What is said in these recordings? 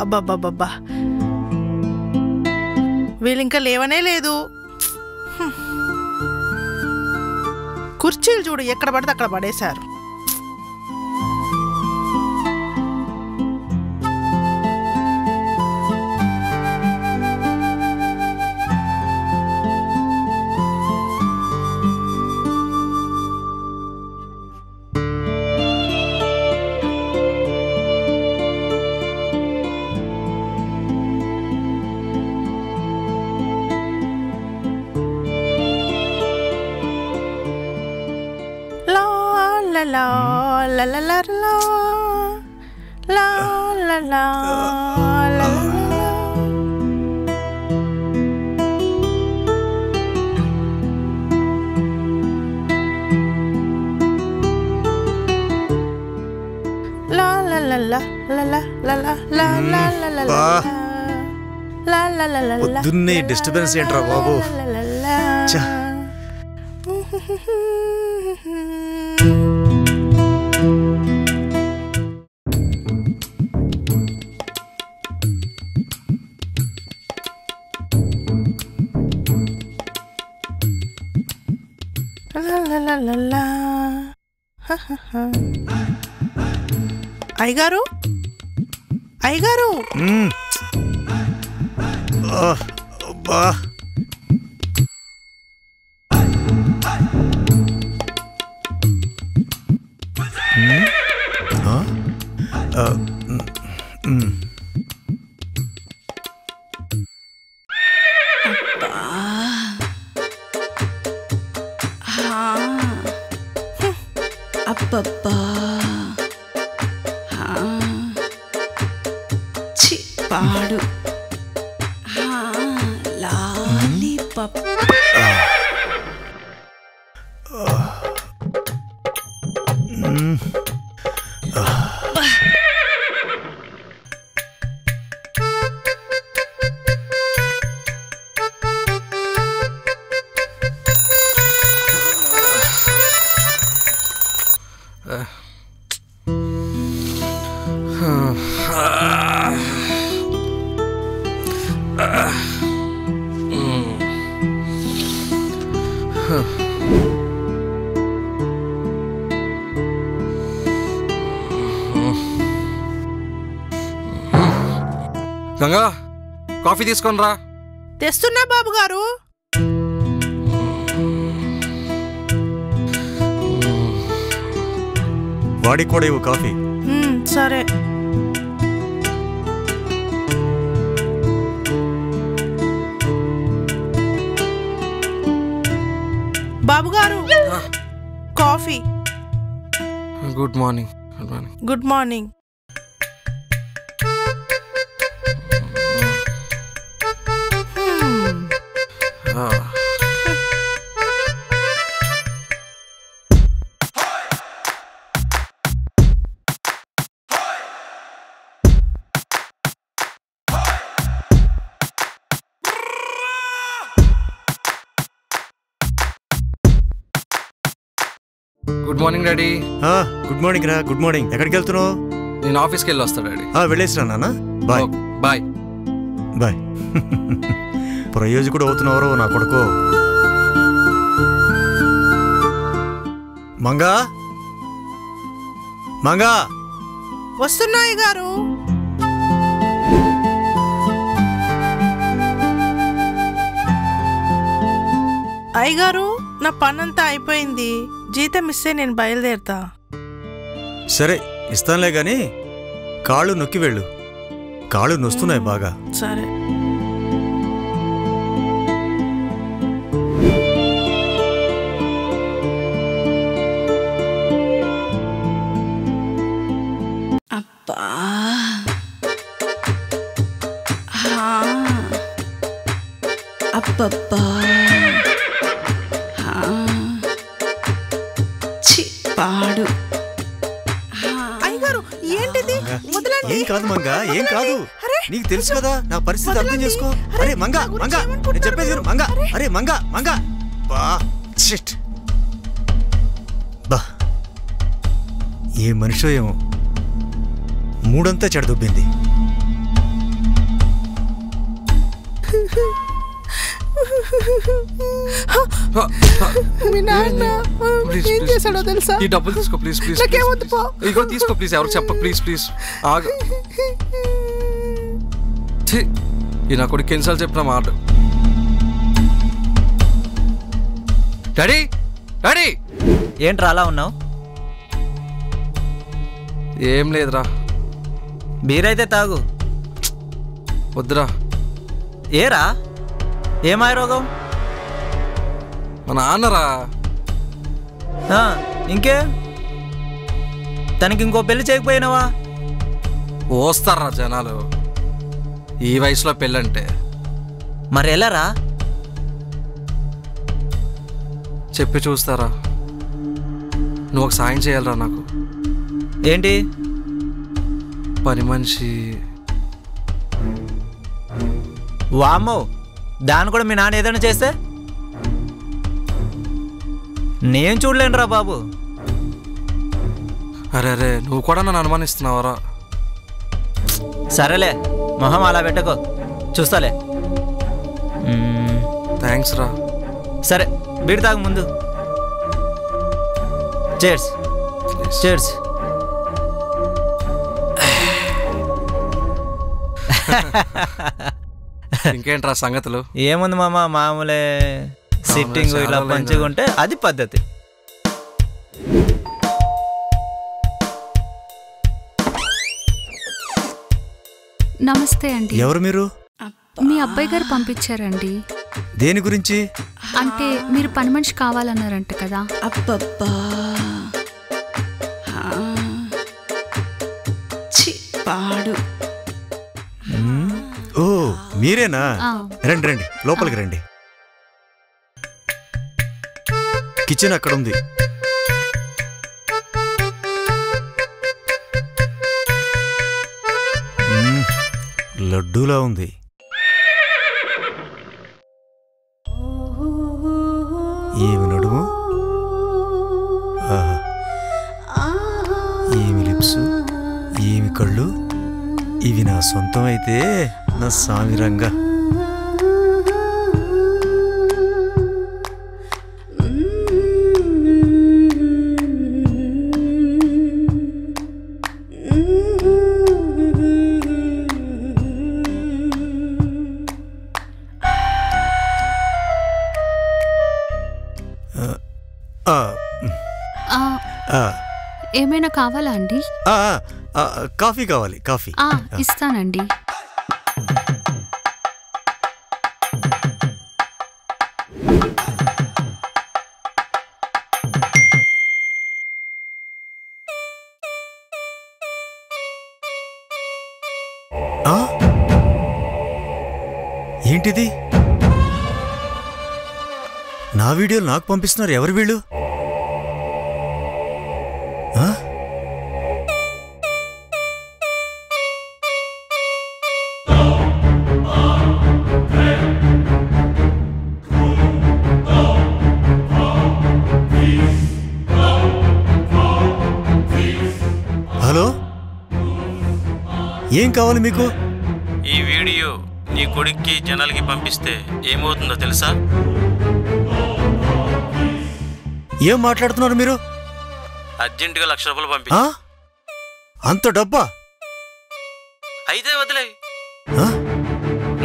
అబ్బబ్బబ్బబ్బా, వీళ్ళింకా లేవనే లేదు. కుర్చీలు చూడు ఎక్కడ పడితే అక్కడ పడేశారు. La la la la la la la la la. La la la la la la la la la la la la la la la la. పొద్దున్నే డిస్టర్బెన్స్ ఏంట్రా బాబు. అయ్యగారు, అయ్యగారు, అబ్బబ్బా, పాడు లాలీపాప్. గంగా, కాఫీ తీసుకొని రా. తెస్తున్నా బాబు గారు. వాడికి కూడా ఇవ్వు కాఫీ. సరే. బాబు గారు, coffee. Good morning. Good morning. Good morning. Good morning daddy. Good morning రా. Good morning. ఎక్కడికి వెళ్తున్నావు? నేను ఆఫీస్కి వెళ్ళి వస్తా డాడీ. వెళ్ళేసిరా నాన్న. బాయ్. Bye bye. ప్రయోజకుడు అవుతున్నావరో నా కొడుకు. మంగా, మంగా. వస్తున్నాయి గారు. అయ్యగారు, నా పనంతా అయిపోయింది. జీతం ఇస్తే నేను బయలుదేరుతా. సరే ఇస్తానులే గాని కాళ్ళు నొక్కి వెళ్ళు. కాళ్ళు నొస్తున్నాయి బాగా. సరే. అబ్బా, అబ్బబ్బా, పాడు. అయ్యగారు, ఏంటిది? ఏం కాదు మంగా, ఏం కాదు. నీకు తెలుసు కదా నా పరిస్థితి, అర్థం చేసుకో. అరే మంగా, మంగా, నేను చెప్పేది మంగా. అరే మంగా, మంగా. బా షిట్. బా, ఏ మనిషో ఏమో మూడంతా చెడదొబ్బింది. మీ నాన్న ఏం చేశాడో తెలుసా? ఈ డబ్బులు తీసుకో ప్లీజ్ ప్లీజ్. నాకేమొద్దు పో. ఇగో తీసుకో ప్లీజ్, ఎవరికి చెప్ప ప్లీజ్ ప్లీజ్. ఆగు. ఈ నా కొడుకు ఎన్నిసార్లు చెప్పిన మాట. Daddy daddy. ఏంట్రా అలా ఉన్నావు? ఏం లేదురా. బీరైతే తాగు. వద్దురా. ఏరా ఏమాయ రోగం? మా నాన్నరా. ఇంకే తనకి ఇంకో పెళ్లి చేయకపోయినావా? వస్తారా జనాలు ఈ వయసులో పెళ్ళంటే? మరి ఎలారా? చెప్పి చూస్తారా? నువ్వు ఒక సాయం చేయాలరా నాకు. ఏంటి? పని మనిషి. వామ్మో, దాన్ని కూడా మీ నాన్న ఏదైనా చేస్తే? నేను చూడలేనురా బాబు. అరే అరే, నువ్వు కూడా నన్ను అనుమానిస్తున్నావరా? సరేలే, మొహం అలా పెట్టుకో, చూస్తాలే. థ్యాంక్స్ రా. సరే బీడి తాగు ముందు. Chairs chairs. ఇంకేంట్రా సంగతులు? ఏముంది మామ, మామూలే. సిట్టింగ్ ఇలా మంచిగా ఉంటే అది పద్ధతి. నమస్తే అండి. ఎవరు మీరు? మీ అబ్బాయి గారు పంపించారండి. దేని గురించి? అంటే మీరు పని మనిషి కావాలన్నారంట కదా. అబ్బబ్బా, పాడు. ఓ మీరేనా? రండి రండి, లోపలికి రండి. కిచెన్ అక్కడ ఉంది. లడ్డూలా ఉంది. ఏమి నడుము, ఏమి లిప్స్, ఏమి కళ్ళు. ఇవి నా సొంతం అయితే నా సామిరంగా. ఏమైనా కావాలా అండి? కాఫీ కావాలి, కాఫీ. ఇస్తానండి. ఏంటిది? నా వీడియోలు నాకు పంపిస్తున్నారు. ఎవరు వీళ్ళు? హలో, ఏం కావాలి మీకు? ఈ వీడియో నీ కొడుక్కి జనాలకి పంపిస్తే ఏమవుతుందో తెలుసా? ఏం మాట్లాడుతున్నారు మీరు? అర్జెంటుగా 1,00,000 రూపాయలు పంపి. అంత డబ్బా? అయితే వదిలే,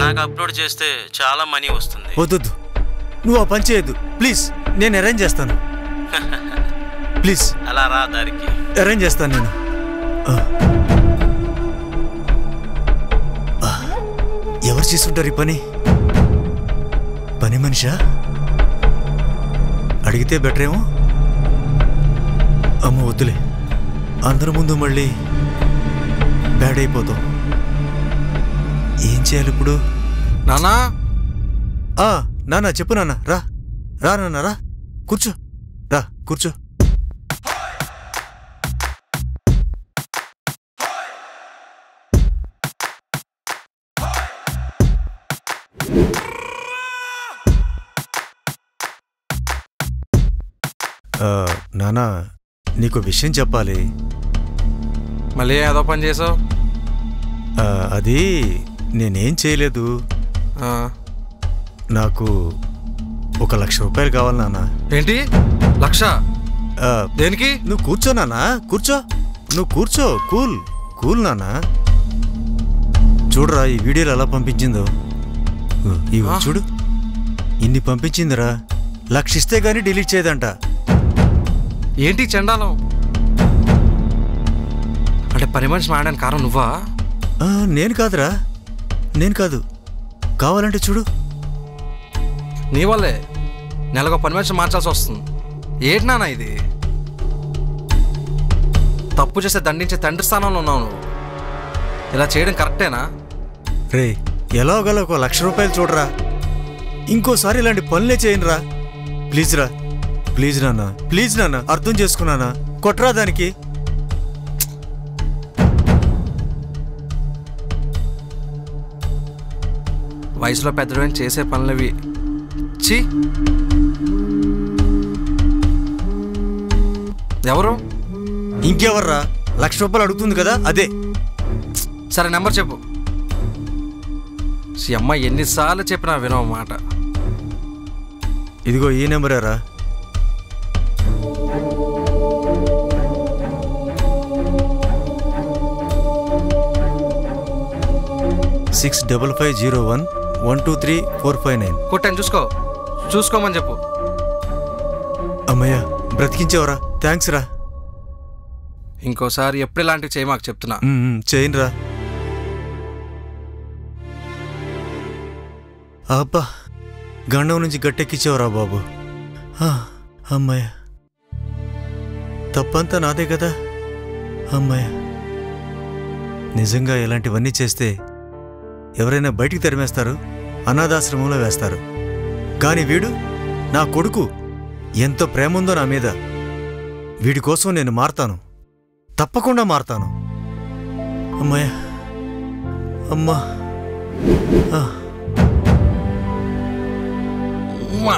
నాకు అప్లోడ్ చేస్తే చాలా మనీ వస్తుంది. వద్దు, నువ్వు ఆ పని చేయొద్దు ప్లీజ్. నేను అరేంజ్ చేస్తాను ప్లీజ్. అలా రా, దారికి అరేంజ్ చేస్తాను నేను. ఎవరు చేసుకుంటారు ఈ పని? పని మనిషా? అడిగితే బెటర్ ఏమో. అమ్మ వద్దులే, అందరి ముందు మళ్ళీ బ్యాడ్ అయిపోతాం. ఏం చేయాలి ఇప్పుడు? నానా నాన్న చెప్పు. నాన్న రా రా, నాన్న రా, కూర్చో, రా కూర్చో. నానా, నీకు విషయం చెప్పాలి. మళ్ళీ ఏదో పని చేసావు? అది నేనేం చేయలేదు. నాకు 1,00,000 రూపాయలు కావాలి నాన్న. ఏంటి 1,00,000? దేనికి? నువ్వు కూర్చో నాన్న, కూర్చో. నువ్వు కూర్చో. కూల్ కూల్ నాన్న. చూడరా ఈ వీడియోలు ఎలా పంపించిందో. ఇగో చూడు, ఇన్ని పంపించిందిరా. 1,00,000 ఇస్తే గానీ డిలీట్ చేయదంట. ఏంటి చండాలం? అంటే పని మనిషి మాడడానికి కారణం నువ్వా? నేను కాదురా, నేను కాదు. కావాలంటే చూడు. నీ వల్లే నెలకు పని మనిషి మార్చాల్సి వస్తుంది. ఏంటి నాన్న ఇది? తప్పు చేస్తే దండించే తండ్రి స్థానంలో ఉన్నావు నువ్వు. ఇలా చేయడం కరెక్టేనా? రే ఎలాగోలా 1,00,000 రూపాయలు చూడరా. ఇంకోసారి ఇలాంటి పనులే చేయనురా. ప్లీజ్ రా, ప్లీజ్ నాన్న, ప్లీజ్ నాన్న, అర్థం చేసుకున్నానా? కొట్రా దానికి. వయసులో పెద్దవేం చేసే పనులవి. ఛీ! ఎవరు? ఇంకెవర్రా? 1,00,000 రూపాయలు అడుగుతుంది కదా, అదే. సరే నెంబర్ చెప్పు. ఈ అమ్మాయి ఎన్నిసార్లు చెప్పినా వినవ మాట. ఇదిగో ఈ నెంబరేరా. $65501123459. కొట్టాను చూసుకో, చూసుకోమని చెప్పు. అమ్మయ్య బ్రతికించేవరా, థ్యాంక్స్ రా. ఇంకోసారి ఎప్పుడు ఇలాంటివి చేయి మాకు చెప్తున్నా. చేయనురా. అబ్బా గండం నుంచి గట్టెక్కించావురా బాబు. అమ్మాయ తప్పంతా నాదే కదా. అమ్మాయ నిజంగా ఇలాంటివన్నీ చేస్తే ఎవరైనా బయటికి తరిమేస్తారు, అనాథాశ్రమంలో వేస్తారు. కానీ వీడు నా కొడుకు. ఎంతో ప్రేమ ఉందో నా మీద. వీడి కోసం నేను మారతాను, తప్పకుండా మారతాను. అమ్మాయ అమ్మా. ఉమ్మా